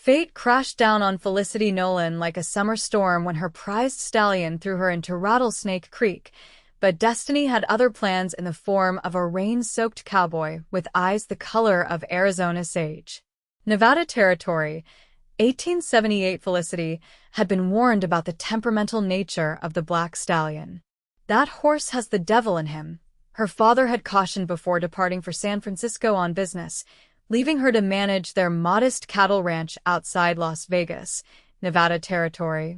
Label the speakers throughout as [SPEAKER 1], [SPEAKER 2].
[SPEAKER 1] Fate crashed down on Felicity Nolan like a summer storm when her prized stallion threw her into Rattlesnake Creek, but destiny had other plans in the form of a rain-soaked cowboy with eyes the color of Arizona sage. Nevada Territory, 1878. Felicity had been warned about the temperamental nature of the black stallion. "That horse has the devil in him," her father had cautioned before departing for San Francisco on business, leaving her to manage their modest cattle ranch outside Las Vegas, Nevada Territory.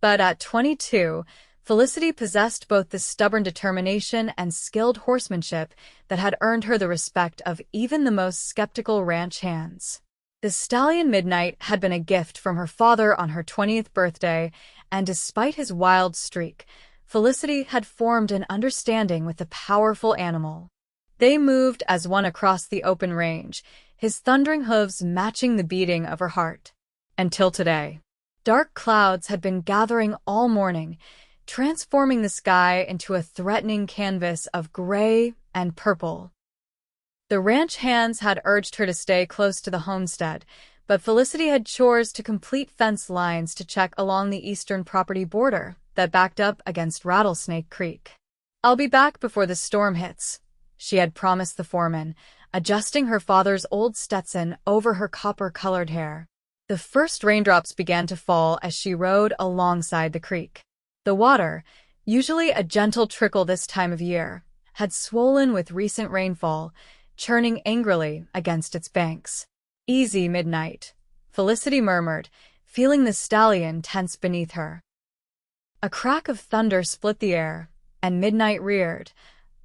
[SPEAKER 1] But at 22, Felicity possessed both the stubborn determination and skilled horsemanship that had earned her the respect of even the most skeptical ranch hands. The stallion Midnight had been a gift from her father on her 20th birthday, and despite his wild streak, Felicity had formed an understanding with the powerful animal. They moved as one across the open range, his thundering hooves matching the beating of her heart. Until today. Dark clouds had been gathering all morning, transforming the sky into a threatening canvas of gray and purple. The ranch hands had urged her to stay close to the homestead, but Felicity had chores to complete fence lines to check along the eastern property border that backed up against Rattlesnake Creek. "I'll be back before the storm hits," she had promised the foreman, adjusting her father's old Stetson over her copper-colored hair. The first raindrops began to fall as she rode alongside the creek. The water, usually a gentle trickle this time of year, had swollen with recent rainfall, churning angrily against its banks. "Easy, Midnight," Felicity murmured, feeling the stallion tense beneath her. A crack of thunder split the air, and Midnight reared,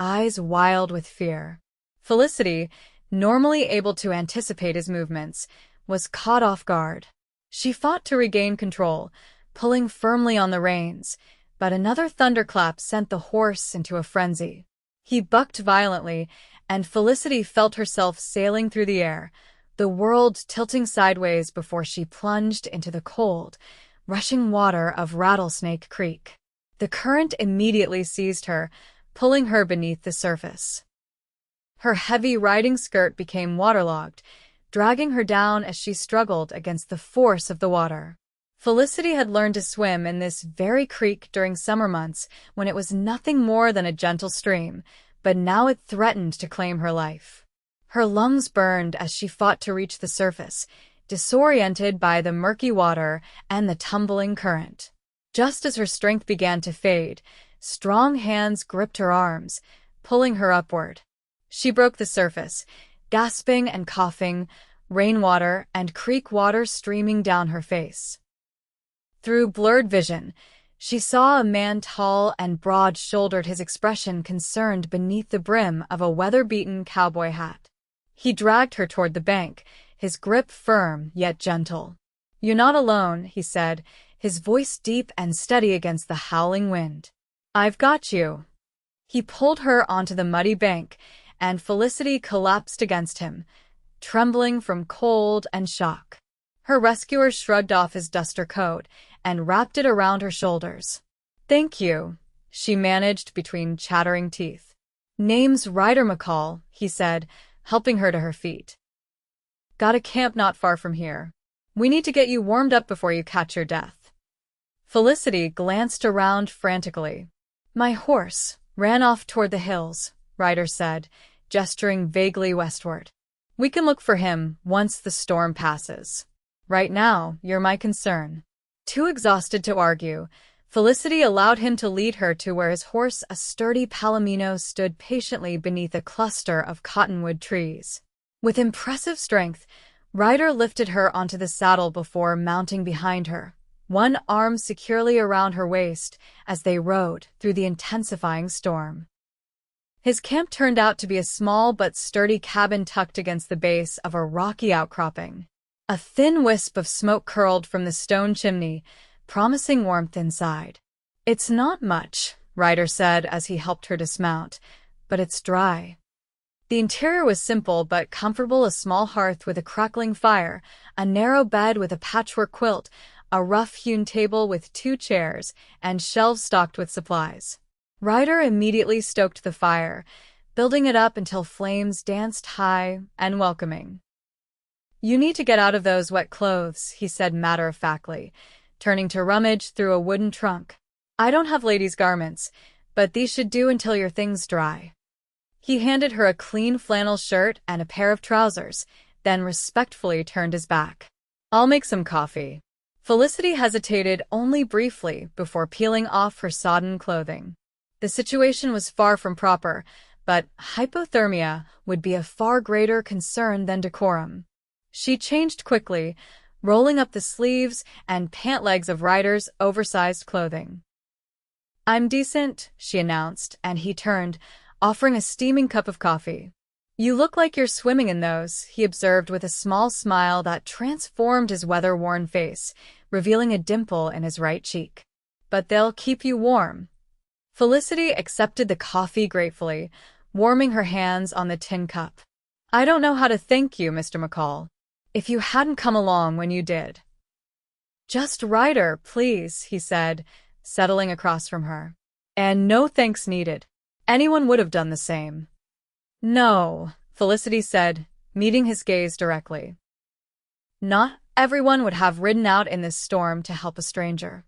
[SPEAKER 1] eyes wild with fear. Felicity, normally able to anticipate his movements, was caught off guard. She fought to regain control, pulling firmly on the reins, but another thunderclap sent the horse into a frenzy. He bucked violently, and Felicity felt herself sailing through the air, the world tilting sideways before she plunged into the cold, rushing water of Rattlesnake Creek. The current immediately seized her, pulling her beneath the surface. Her heavy riding skirt became waterlogged, dragging her down as she struggled against the force of the water. Felicity had learned to swim in this very creek during summer months when it was nothing more than a gentle stream, but now it threatened to claim her life. Her lungs burned as she fought to reach the surface, disoriented by the murky water and the tumbling current. Just as her strength began to fade, strong hands gripped her arms, pulling her upward. She broke the surface, gasping and coughing, rainwater and creek water streaming down her face. Through blurred vision, she saw a man tall and broad-shouldered, his expression concerned beneath the brim of a weather-beaten cowboy hat. He dragged her toward the bank, his grip firm yet gentle. "You're not alone," he said, his voice deep and steady against the howling wind. "I've got you." He pulled her onto the muddy bank, and Felicity collapsed against him, trembling from cold and shock. Her rescuer shrugged off his duster coat and wrapped it around her shoulders. "Thank you," she managed between chattering teeth. "Name's Ryder McCall," he said, helping her to her feet. "Got a camp not far from here. We need to get you warmed up before you catch your death." Felicity glanced around frantically. "My horse ran off toward the hills," Ryder said, gesturing vaguely westward. "We can look for him once the storm passes. Right now, you're my concern." Too exhausted to argue, Felicity allowed him to lead her to where his horse, a sturdy palomino, stood patiently beneath a cluster of cottonwood trees. With impressive strength, Ryder lifted her onto the saddle before mounting behind her, one arm securely around her waist as they rode through the intensifying storm. His camp turned out to be a small but sturdy cabin tucked against the base of a rocky outcropping. A thin wisp of smoke curled from the stone chimney, promising warmth inside. "It's not much," Ryder said as he helped her dismount, "but it's dry." The interior was simple but comfortable, a small hearth with a crackling fire, a narrow bed with a patchwork quilt, a rough-hewn table with 2 chairs, and shelves stocked with supplies. Ryder immediately stoked the fire, building it up until flames danced high and welcoming. You need to get out of those wet clothes, he said matter-of-factly, turning to rummage through a wooden trunk. I don't have ladies' garments, but these should do until your things dry. He handed her a clean flannel shirt and a pair of trousers, then respectfully turned his back. I'll make some coffee. Felicity hesitated only briefly before peeling off her sodden clothing. The situation was far from proper, but hypothermia would be a far greater concern than decorum. She changed quickly, rolling up the sleeves and pant legs of Ryder's oversized clothing. I'm decent, she announced, and he turned, offering a steaming cup of coffee. You look like you're swimming in those, he observed with a small smile that transformed his weather-worn face, revealing a dimple in his right cheek. But they'll keep you warm. Felicity accepted the coffee gratefully, warming her hands on the tin cup. I don't know how to thank you, Mr. McCall. If you hadn't come along when you did. Just Ryder, please, he said, settling across from her. And no thanks needed. Anyone would have done the same. No, Felicity said, meeting his gaze directly. Not everyone would have ridden out in this storm to help a stranger.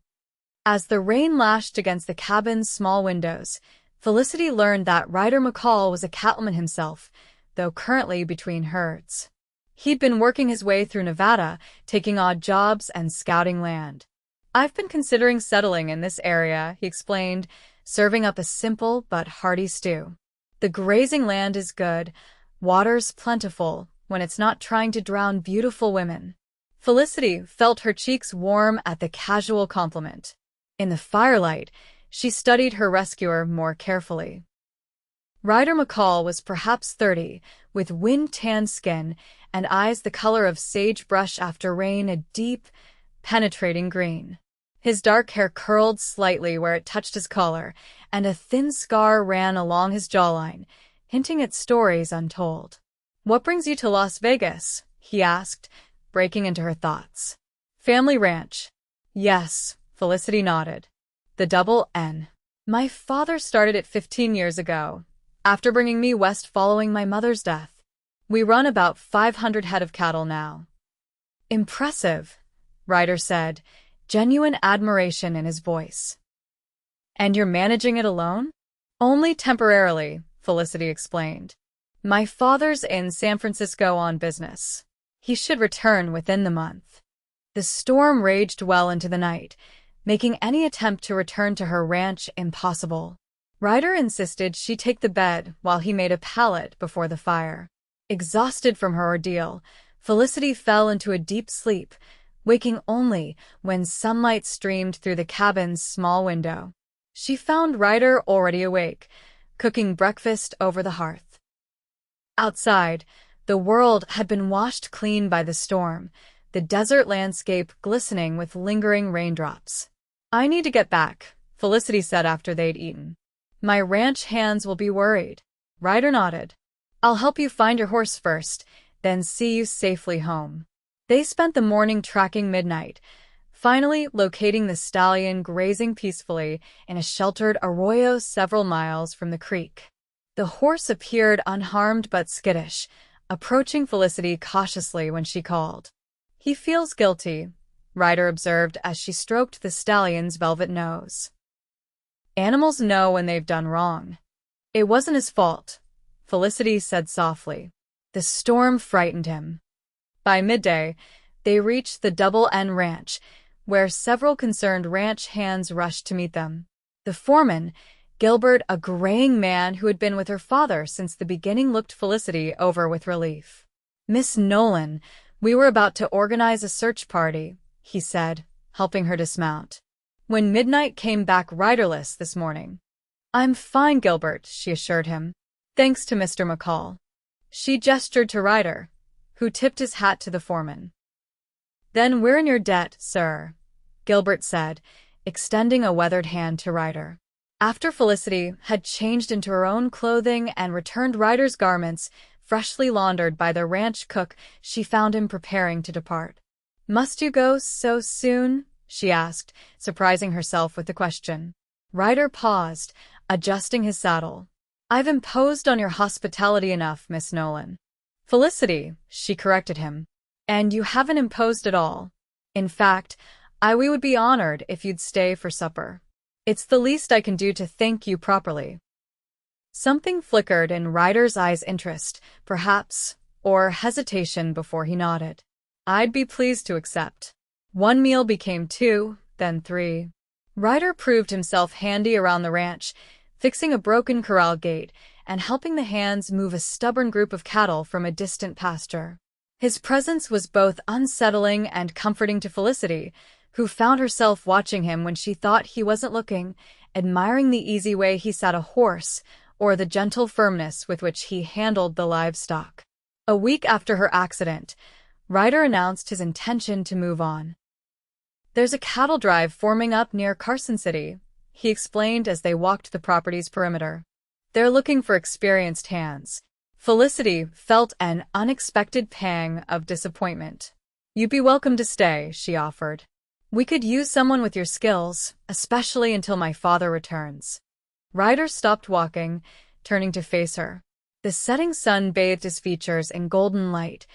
[SPEAKER 1] As the rain lashed against the cabin's small windows, Felicity learned that Ryder McCall was a cattleman himself, though currently between herds. He'd been working his way through Nevada, taking odd jobs and scouting land. I've been considering settling in this area, he explained, serving up a simple but hearty stew. The grazing land is good, water's plentiful, when it's not trying to drown beautiful women. Felicity felt her cheeks warm at the casual compliment. In the firelight, she studied her rescuer more carefully. Ryder McCall was perhaps 30, with wind-tanned skin and eyes the color of sagebrush after rain, a deep, penetrating green. His dark hair curled slightly where it touched his collar, and a thin scar ran along his jawline, hinting at stories untold. What brings you to Las Vegas? He asked, breaking into her thoughts. Family ranch. Yes, Felicity nodded. The double N. My father started it 15 years ago, after bringing me west following my mother's death. We run about 500 head of cattle now. Impressive, Ryder said, genuine admiration in his voice. And you're managing it alone? Only temporarily, Felicity explained. My father's in San Francisco on business. He should return within the month. The storm raged well into the night, making any attempt to return to her ranch impossible. Ryder insisted she take the bed while he made a pallet before the fire. Exhausted from her ordeal, Felicity fell into a deep sleep, waking only when sunlight streamed through the cabin's small window. She found Ryder already awake, cooking breakfast over the hearth. Outside, the world had been washed clean by the storm, the desert landscape glistening with lingering raindrops. I need to get back, Felicity said after they'd eaten. My ranch hands will be worried. Ryder nodded. I'll help you find your horse first, then see you safely home. They spent the morning tracking Midnight, finally locating the stallion grazing peacefully in a sheltered arroyo several miles from the creek. The horse appeared unharmed but skittish, approaching Felicity cautiously when she called. He feels guilty, Ryder observed as she stroked the stallion's velvet nose. Animals know when they've done wrong. It wasn't his fault, Felicity said softly. The storm frightened him. By midday, they reached the Double N Ranch, where several concerned ranch hands rushed to meet them. The foreman, Gilbert, a graying man who had been with her father since the beginning, looked Felicity over with relief. Miss Nolan, we were about to organize a search party, he said, helping her dismount. When Midnight came back riderless this morning. I'm fine, Gilbert, she assured him. Thanks to Mr. McCall. She gestured to Ryder, who tipped his hat to the foreman. Then we're in your debt, sir, Gilbert said, extending a weathered hand to Ryder. After Felicity had changed into her own clothing and returned Ryder's garments, freshly laundered by the ranch cook, she found him preparing to depart. Must you go so soon? She asked, surprising herself with the question. Ryder paused, adjusting his saddle. I've imposed on your hospitality enough, Miss Nolan. Felicity, she corrected him. And you haven't imposed at all. In fact, we would be honored if you'd stay for supper. It's the least I can do to thank you properly. Something flickered in Ryder's eyes, interest, perhaps, or hesitation before he nodded. I'd be pleased to accept. One meal became 2, then 3. Ryder proved himself handy around the ranch, fixing a broken corral gate and helping the hands move a stubborn group of cattle from a distant pasture. His presence was both unsettling and comforting to Felicity, who found herself watching him when she thought he wasn't looking, admiring the easy way he sat a horse or the gentle firmness with which he handled the livestock. A week after her accident, Ryder announced his intention to move on. There's a cattle drive forming up near Carson City, he explained as they walked the property's perimeter. They're looking for experienced hands. Felicity felt an unexpected pang of disappointment. You'd be welcome to stay, she offered. We could use someone with your skills, especially until my father returns. Ryder stopped walking, turning to face her. The setting sun bathed his features in golden light,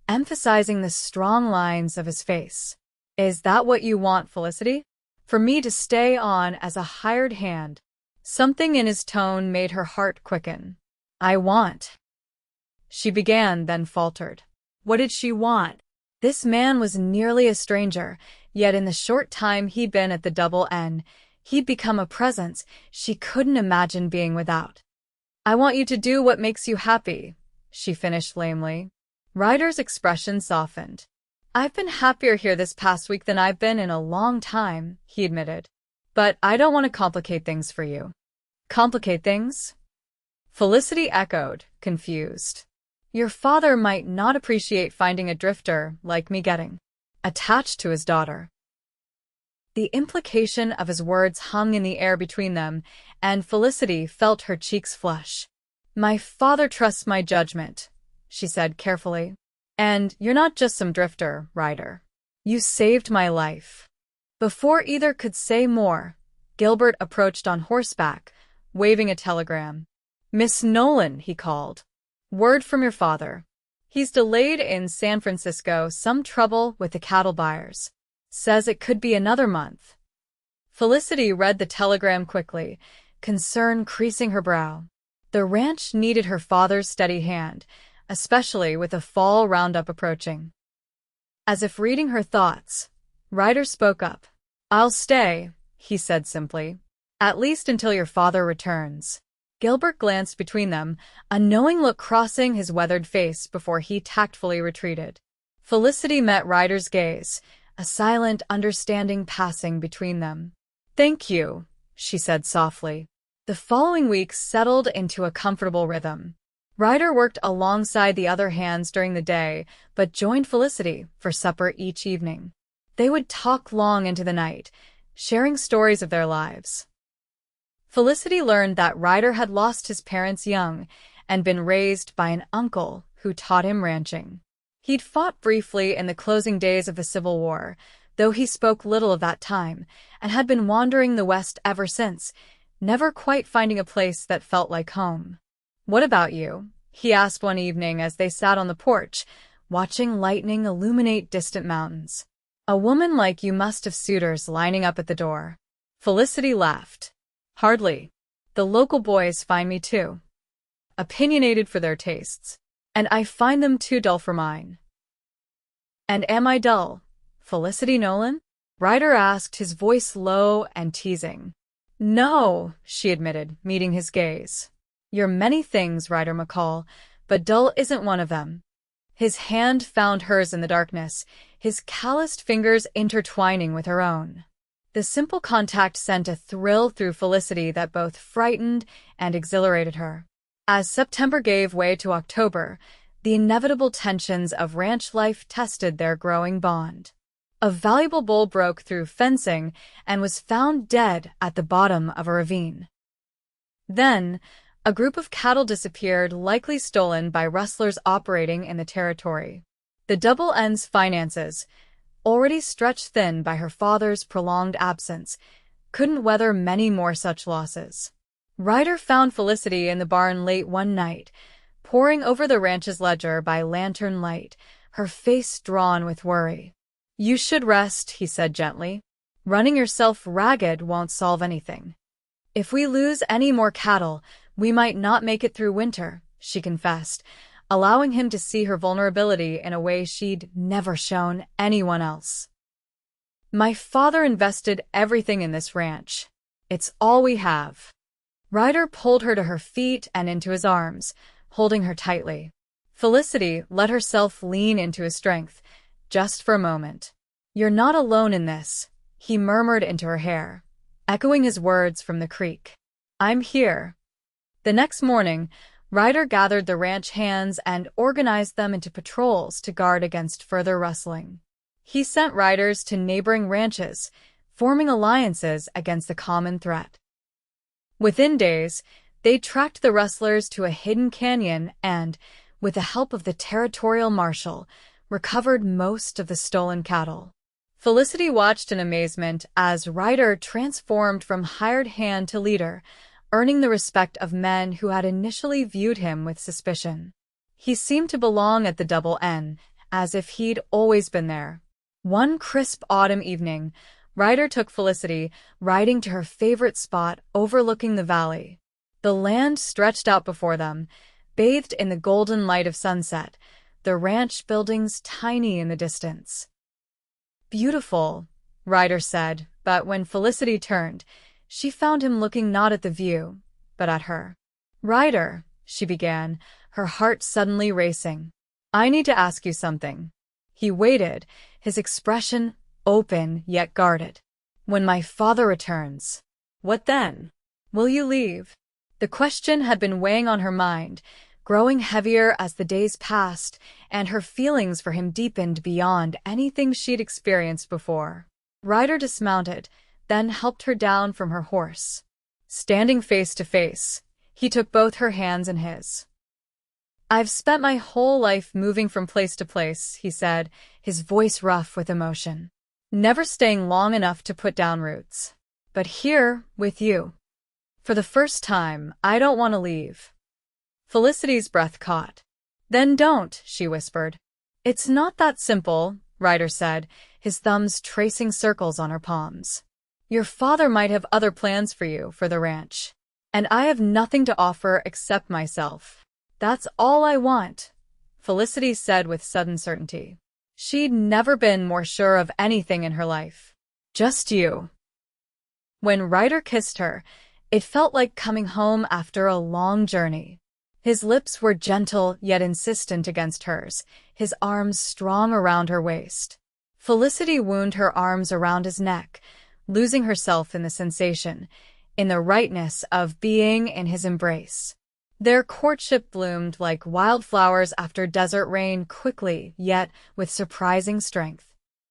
[SPEAKER 1] emphasizing the strong lines of his face. Is that what you want, Felicity? For me to stay on as a hired hand? Something in his tone made her heart quicken. I want. She began, then faltered. What did she want? This man was nearly a stranger, yet in the short time he'd been at the Double N, he'd become a presence she couldn't imagine being without. I want you to do what makes you happy, she finished lamely. Ryder's expression softened. I've been happier here this past week than I've been in a long time, he admitted. But I don't want to complicate things for you. Complicate things? Felicity echoed, confused. Your father might not appreciate finding a drifter like me getting attached to his daughter. The implication of his words hung in the air between them, and Felicity felt her cheeks flush. My father trusts my judgment, she said carefully. And you're not just some drifter, Ryder. You saved my life. Before either could say more, Gilbert approached on horseback, waving a telegram. Miss Nolan, he called. Word from your father. He's delayed in San Francisco, some trouble with the cattle buyers. Says it could be another month. Felicity read the telegram quickly, concern creasing her brow. The ranch needed her father's steady hand, especially with the fall roundup approaching. As if reading her thoughts, Ryder spoke up. I'll stay, he said simply. At least until your father returns. Gilbert glanced between them, a knowing look crossing his weathered face before he tactfully retreated. Felicity met Ryder's gaze, a silent understanding passing between them. Thank you, she said softly. The following weeks settled into a comfortable rhythm. Ryder worked alongside the other hands during the day, but joined Felicity for supper each evening. They would talk long into the night, sharing stories of their lives. Felicity learned that Ryder had lost his parents young and been raised by an uncle who taught him ranching. He'd fought briefly in the closing days of the Civil War, though he spoke little of that time, and had been wandering the West ever since, never quite finding a place that felt like home. What about you? He asked one evening as they sat on the porch, watching lightning illuminate distant mountains. A woman like you must have suitors lining up at the door. Felicity laughed. Hardly. The local boys find me too. Opinionated for their tastes. And I find them too dull for mine. And am I dull? Felicity Nolan? Ryder asked, his voice low and teasing. No, she admitted, meeting his gaze. You're many things, Ryder McCall, but dull isn't one of them. His hand found hers in the darkness, his calloused fingers intertwining with her own. The simple contact sent a thrill through Felicity that both frightened and exhilarated her. As September gave way to October, the inevitable tensions of ranch life tested their growing bond. A valuable bull broke through fencing and was found dead at the bottom of a ravine. Then, a group of cattle disappeared, likely stolen by rustlers operating in the territory. The Double N's finances, already stretched thin by her father's prolonged absence, couldn't weather many more such losses. Ryder found Felicity in the barn late one night, poring over the ranch's ledger by lantern light, her face drawn with worry. "You should rest," he said gently. "Running yourself ragged won't solve anything." "If we lose any more cattle, we might not make it through winter," she confessed, allowing him to see her vulnerability in a way she'd never shown anyone else. "My father invested everything in this ranch. It's all we have." Ryder pulled her to her feet and into his arms, holding her tightly. Felicity let herself lean into his strength, just for a moment. "You're not alone in this," he murmured into her hair, echoing his words from the creek. "I'm here." The next morning, Ryder gathered the ranch hands and organized them into patrols to guard against further rustling. He sent riders to neighboring ranches, forming alliances against the common threat. Within days, they tracked the rustlers to a hidden canyon and, with the help of the territorial marshal, recovered most of the stolen cattle. Felicity watched in amazement as Ryder transformed from hired hand to leader, earning the respect of men who had initially viewed him with suspicion. He seemed to belong at the Double N, as if he'd always been there. One crisp autumn evening, Ryder took Felicity riding to her favorite spot overlooking the valley. The land stretched out before them, bathed in the golden light of sunset, the ranch buildings tiny in the distance. "Beautiful," Ryder said, but when Felicity turned, she found him looking not at the view, but at her. "Ryder," she began, her heart suddenly racing. "I need to ask you something." He waited, his expression open yet guarded. "When my father returns, what then? Will you leave?" The question had been weighing on her mind, growing heavier as the days passed, and her feelings for him deepened beyond anything she'd experienced before. Ryder dismounted, then helped her down from her horse. Standing face to face, he took both her hands in his. "I've spent my whole life moving from place to place," he said, his voice rough with emotion. "Never staying long enough to put down roots. But here, with you. For the first time, I don't want to leave." Felicity's breath caught. "Then don't," she whispered. "It's not that simple," Ryder said, his thumbs tracing circles on her palms. "Your father might have other plans for you, for the ranch. And I have nothing to offer except myself. That's all I want," Felicity said with sudden certainty. She'd never been more sure of anything in her life. "Just you." When Ryder kissed her, it felt like coming home after a long journey. His lips were gentle yet insistent against hers, his arms strong around her waist. Felicity wound her arms around his neck, losing herself in the sensation, in the rightness of being in his embrace. Their courtship bloomed like wildflowers after desert rain, quickly, yet with surprising strength.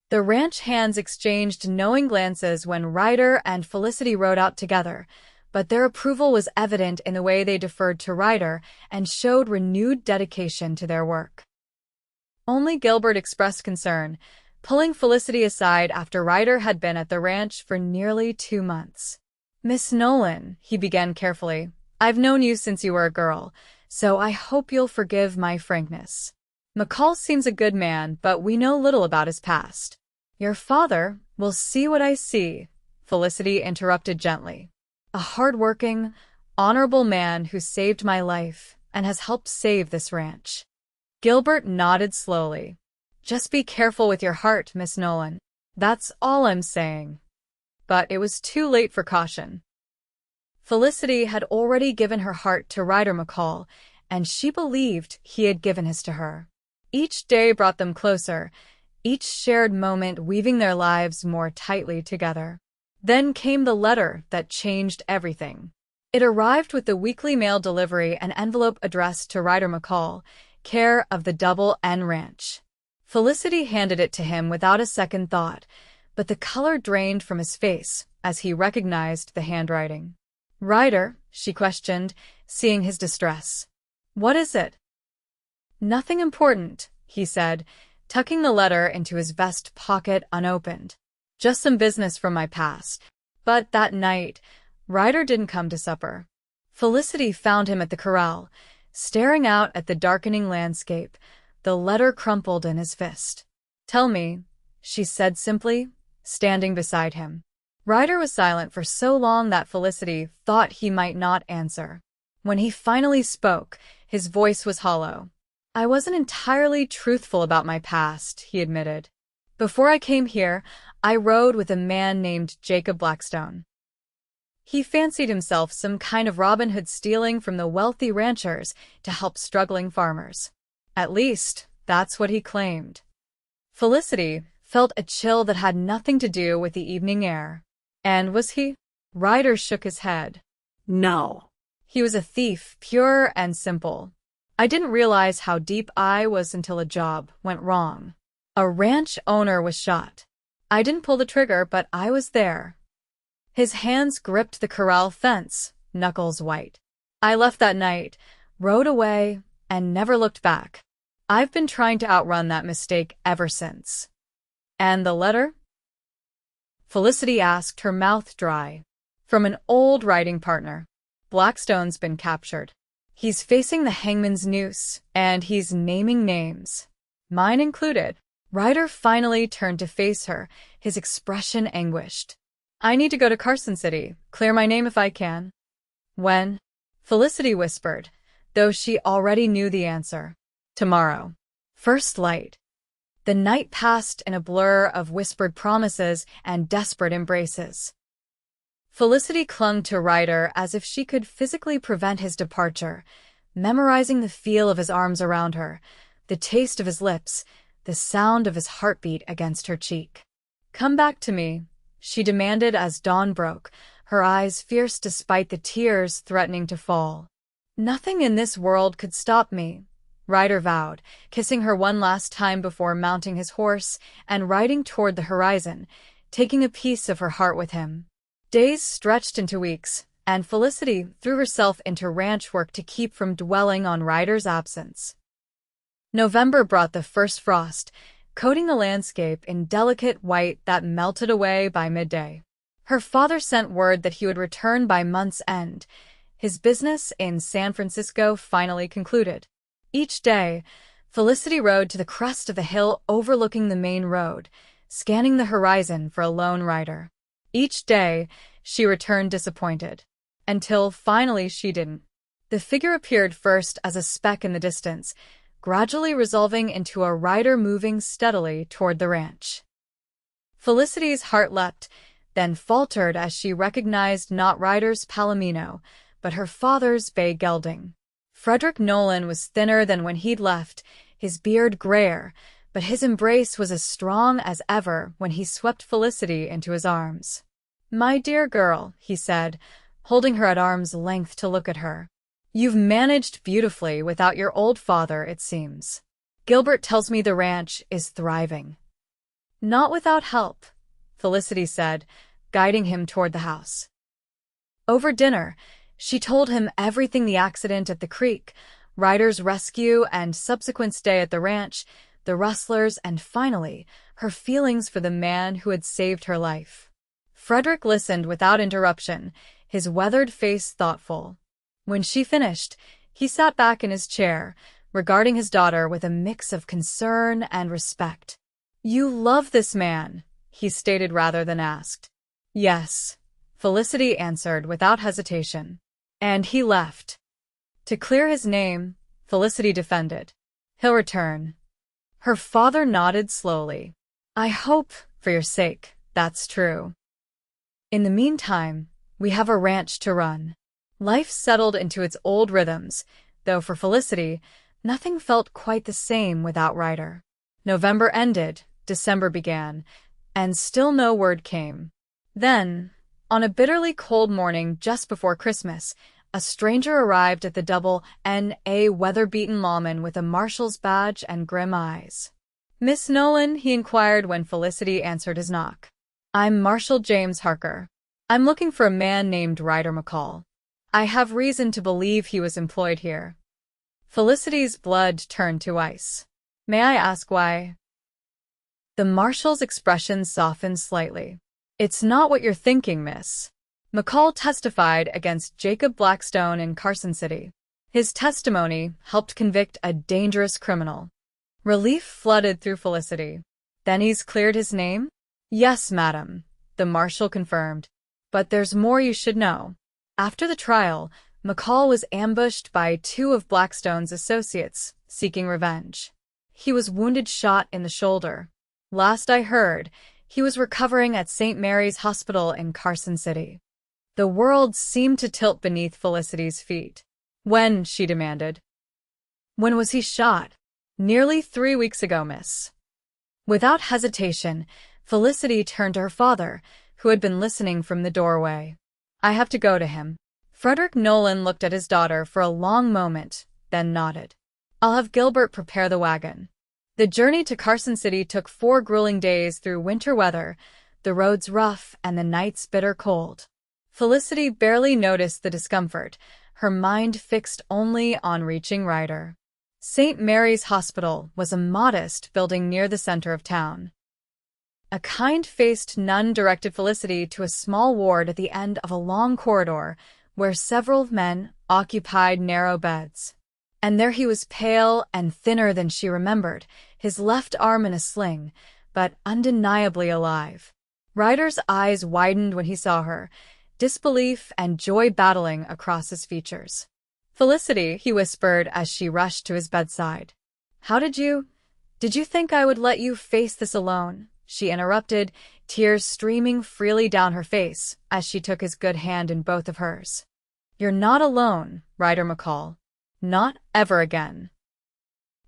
[SPEAKER 1] The ranch hands exchanged knowing glances when Ryder and Felicity rode out together, but their approval was evident in the way they deferred to Ryder and showed renewed dedication to their work. Only Gilbert expressed concern, pulling Felicity aside after Ryder had been at the ranch for nearly 2 months. "Miss Nolan," he began carefully, "I've known you since you were a girl, so I hope you'll forgive my frankness. McCall seems a good man, but we know little about his past." "Your father will see what I see," Felicity interrupted gently. "A hard-working, honorable man who saved my life and has helped save this ranch." Gilbert nodded slowly. "Just be careful with your heart, Miss Nolan. That's all I'm saying." But it was too late for caution. Felicity had already given her heart to Ryder McCall, and she believed he had given his to her. Each day brought them closer, each shared moment weaving their lives more tightly together. Then came the letter that changed everything. It arrived with the weekly mail delivery, an envelope addressed to Ryder McCall, care of the Double N Ranch. Felicity handed it to him without a second thought, but the color drained from his face as he recognized the handwriting. "Ryder," she questioned, seeing his distress. "What is it?" "Nothing important," he said, tucking the letter into his vest pocket unopened. "Just some business from my past." But that night, Ryder didn't come to supper. Felicity found him at the corral, staring out at the darkening landscape, The letter crumpled in his fist. "Tell me," she said simply, standing beside him. Ryder was silent for so long that Felicity thought he might not answer. When he finally spoke, his voice was hollow. "I wasn't entirely truthful about my past," he admitted. "Before I came here, I rode with a man named Jacob Blackstone. He fancied himself some kind of Robin Hood, stealing from the wealthy ranchers to help struggling farmers. At least, that's what he claimed." Felicity felt a chill that had nothing to do with the evening air. "And was he?" Ryder shook his head.
[SPEAKER 2] No.
[SPEAKER 1] "He was a thief, pure and simple. I didn't realize how deep I was until a job went wrong. A ranch owner was shot. I didn't pull the trigger, but I was there." His hands gripped the corral fence, knuckles white. "I left that night, rode away, and never looked back. I've been trying to outrun that mistake ever since." "And the letter?" Felicity asked, her mouth dry. "From an old writing partner. Blackstone's been captured. He's facing the hangman's noose, and he's naming names. Mine included." Ryder finally turned to face her, his expression anguished. "I need to go to Carson City, clear my name if I can." "When?" Felicity whispered, though she already knew the answer. "Tomorrow. First light." The night passed in a blur of whispered promises and desperate embraces. Felicity clung to Ryder as if she could physically prevent his departure, memorizing the feel of his arms around her, the taste of his lips, the sound of his heartbeat against her cheek. "Come back to me," she demanded as dawn broke, her eyes fierce despite the tears threatening to fall. "Nothing in this world could stop me," Ryder vowed, kissing her one last time before mounting his horse and riding toward the horizon, taking a piece of her heart with him. Days stretched into weeks, and Felicity threw herself into ranch work to keep from dwelling on Ryder's absence. November brought the first frost, coating the landscape in delicate white that melted away by midday. Her father sent word that he would return by month's end, his business in San Francisco finally concluded. Each day, Felicity rode to the crest of the hill overlooking the main road, scanning the horizon for a lone rider. Each day, she returned disappointed. Until finally she didn't. The figure appeared first as a speck in the distance, gradually resolving into a rider moving steadily toward the ranch. Felicity's heart leapt, then faltered as she recognized not Ryder's Palomino, but her father's bay gelding. Frederick Nolan was thinner than when he'd left, his beard grayer, but his embrace was as strong as ever when he swept Felicity into his arms. "My dear girl," he said, holding her at arm's length to look at her. "You've managed beautifully without your old father, it seems. Gilbert tells me the ranch is thriving." "Not without help," Felicity said, guiding him toward the house. Over dinner, she told him everything: the accident at the creek, Ryder's rescue and subsequent stay at the ranch, the rustlers, and finally, her feelings for the man who had saved her life. Frederick listened without interruption, his weathered face thoughtful. When she finished, he sat back in his chair, regarding his daughter with a mix of concern and respect. "You love this man," he stated rather than asked. "Yes," Felicity answered without hesitation. "And he left." To clear his name, Felicity defended. "He'll return." Her father nodded slowly. "I hope, for your sake, that's true. In the meantime, we have a ranch to run." Life settled into its old rhythms, though for Felicity, nothing felt quite the same without Ryder. November ended, December began, and still no word came. Then, on a bitterly cold morning just before Christmas, a stranger arrived at the Double N.A. weather-beaten lawman with a marshal's badge and grim eyes. "Miss Nolan?" he inquired when Felicity answered his knock. "I'm Marshal James Harker. I'm looking for a man named Ryder McCall. I have reason to believe he was employed here." Felicity's blood turned to ice. "May I ask why?" The marshal's expression softened slightly. "It's not what you're thinking, miss. McCall testified against Jacob Blackstone in Carson City. His testimony helped convict a dangerous criminal. Relief flooded through Felicity. Then he's cleared his name? Yes, madam, the marshal confirmed. But there's more you should know. After the trial, McCall was ambushed by two of Blackstone's associates, seeking revenge. He was wounded shot in the shoulder. Last I heard, he was recovering at St. Mary's Hospital in Carson City. The world seemed to tilt beneath Felicity's feet. When? She demanded. When was he shot? Nearly 3 weeks ago, miss. Without hesitation, Felicity turned to her father, who had been listening from the doorway. I have to go to him. Frederick Nolan looked at his daughter for a long moment, then nodded. I'll have Gilbert prepare the wagon. The journey to Carson City took 4 grueling days through winter weather, the roads rough and the nights bitter cold. Felicity barely noticed the discomfort, her mind fixed only on reaching Ryder. St. Mary's Hospital was a modest building near the center of town. A kind-faced nun directed Felicity to a small ward at the end of a long corridor where several men occupied narrow beds. And there he was, pale and thinner than she remembered, his left arm in a sling, but undeniably alive. Ryder's eyes widened when he saw her, disbelief and joy battling across his features. Felicity, he whispered as she rushed to his bedside. Did you think I would let you face this alone? She interrupted, tears streaming freely down her face as she took his good hand in both of hers. You're not alone, Ryder McCall. Not ever again.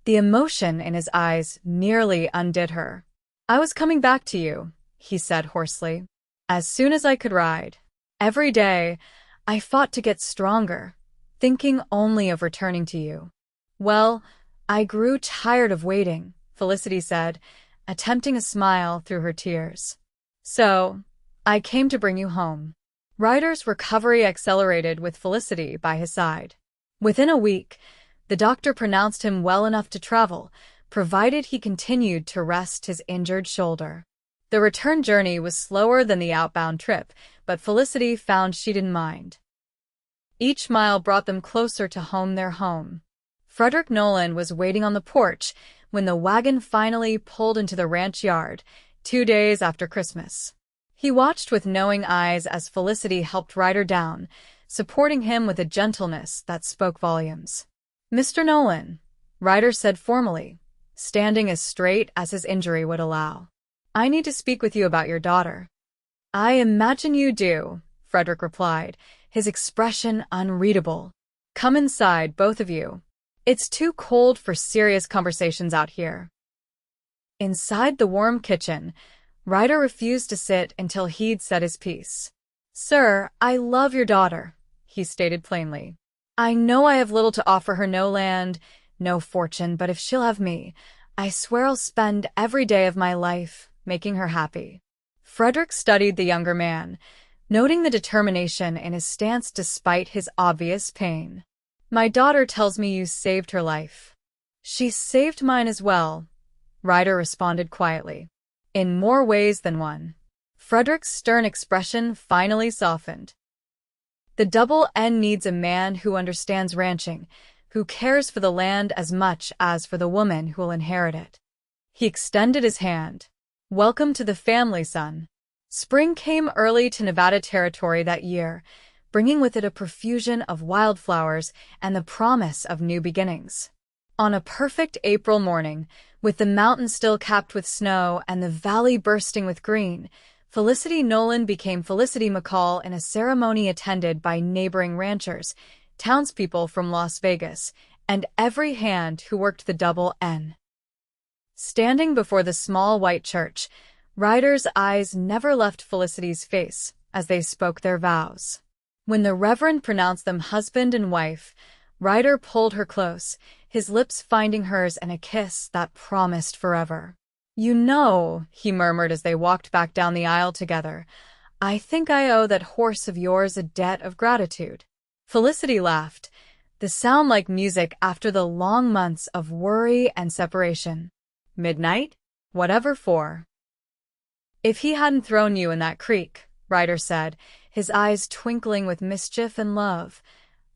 [SPEAKER 1] The emotion in his eyes nearly undid her. I was coming back to you, he said hoarsely. As soon as I could ride. Every day, I fought to get stronger, thinking only of returning to you. Well, I grew tired of waiting, Felicity said, attempting a smile through her tears. So, I came to bring you home. Ryder's recovery accelerated with Felicity by his side. Within a week, the doctor pronounced him well enough to travel, provided he continued to rest his injured shoulder. The return journey was slower than the outbound trip, but Felicity found she didn't mind. Each mile brought them closer to their home. Frederick Nolan was waiting on the porch when the wagon finally pulled into the ranch yard, 2 days after Christmas. He watched with knowing eyes as Felicity helped Ryder down, supporting him with a gentleness that spoke volumes. Mr. Nolan, Ryder said formally, standing as straight as his injury would allow. I need to speak with you about your daughter. I imagine you do, Frederick replied, his expression unreadable. Come inside, both of you. It's too cold for serious conversations out here. Inside the warm kitchen, Ryder refused to sit until he'd said his piece. Sir, I love your daughter, he stated plainly. I know I have little to offer her, no land, no fortune, but if she'll have me, I swear I'll spend every day of my life making her happy. Frederick studied the younger man, noting the determination in his stance despite his obvious pain. My daughter tells me you saved her life. She saved mine as well, Ryder responded quietly. In more ways than one. Frederick's stern expression finally softened. The double N needs a man who understands ranching, who cares for the land as much as for the woman who will inherit it. He extended his hand. Welcome to the family, son. Spring came early to Nevada Territory that year, bringing with it a profusion of wildflowers and the promise of new beginnings. On a perfect April morning, with the mountains still capped with snow and the valley bursting with green, Felicity Nolan became Felicity McCall in a ceremony attended by neighboring ranchers, townspeople from Las Vegas, and every hand who worked the double N. Standing before the small white church, Ryder's eyes never left Felicity's face as they spoke their vows. When the Reverend pronounced them husband and wife, Ryder pulled her close, his lips finding hers in a kiss that promised forever. You know, he murmured as they walked back down the aisle together, I think I owe that horse of yours a debt of gratitude. Felicity laughed, the sound like music after the long months of worry and separation. Midnight? Whatever for. If he hadn't thrown you in that creek, Ryder said, his eyes twinkling with mischief and love,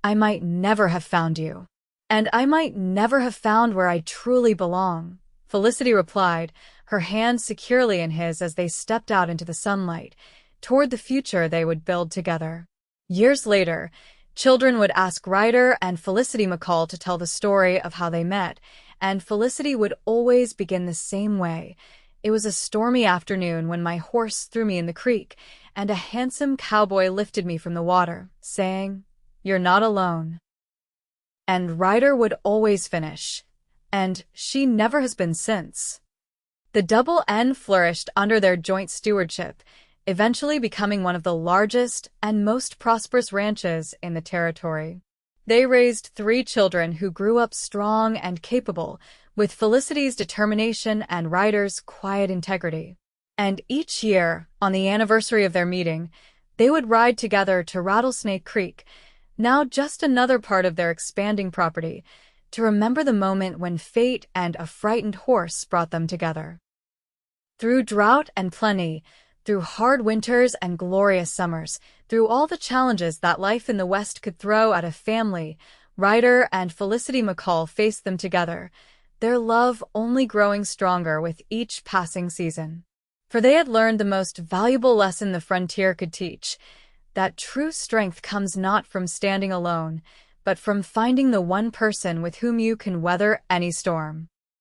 [SPEAKER 1] I might never have found you. And I might never have found where I truly belong, Felicity replied, her hand securely in his as they stepped out into the sunlight, toward the future they would build together. Years later, children would ask Ryder and Felicity McCall to tell the story of how they met, and Felicity would always begin the same way. It was a stormy afternoon when my horse threw me in the creek, and a handsome cowboy lifted me from the water, saying, "You're not alone." And Ryder would always finish, "And she never has been since." The Double N flourished under their joint stewardship, eventually becoming one of the largest and most prosperous ranches in the territory. They raised 3 children who grew up strong and capable, with Felicity's determination and Ryder's quiet integrity. And each year, on the anniversary of their meeting, they would ride together to Rattlesnake Creek, now just another part of their expanding property, to remember the moment when fate and a frightened horse brought them together. Through drought and plenty, through hard winters and glorious summers, through all the challenges that life in the West could throw at a family, Ryder and Felicity McCall faced them together, their love only growing stronger with each passing season. For they had learned the most valuable lesson the frontier could teach, that true strength comes not from standing alone, but from finding the one person with whom you can weather any storm.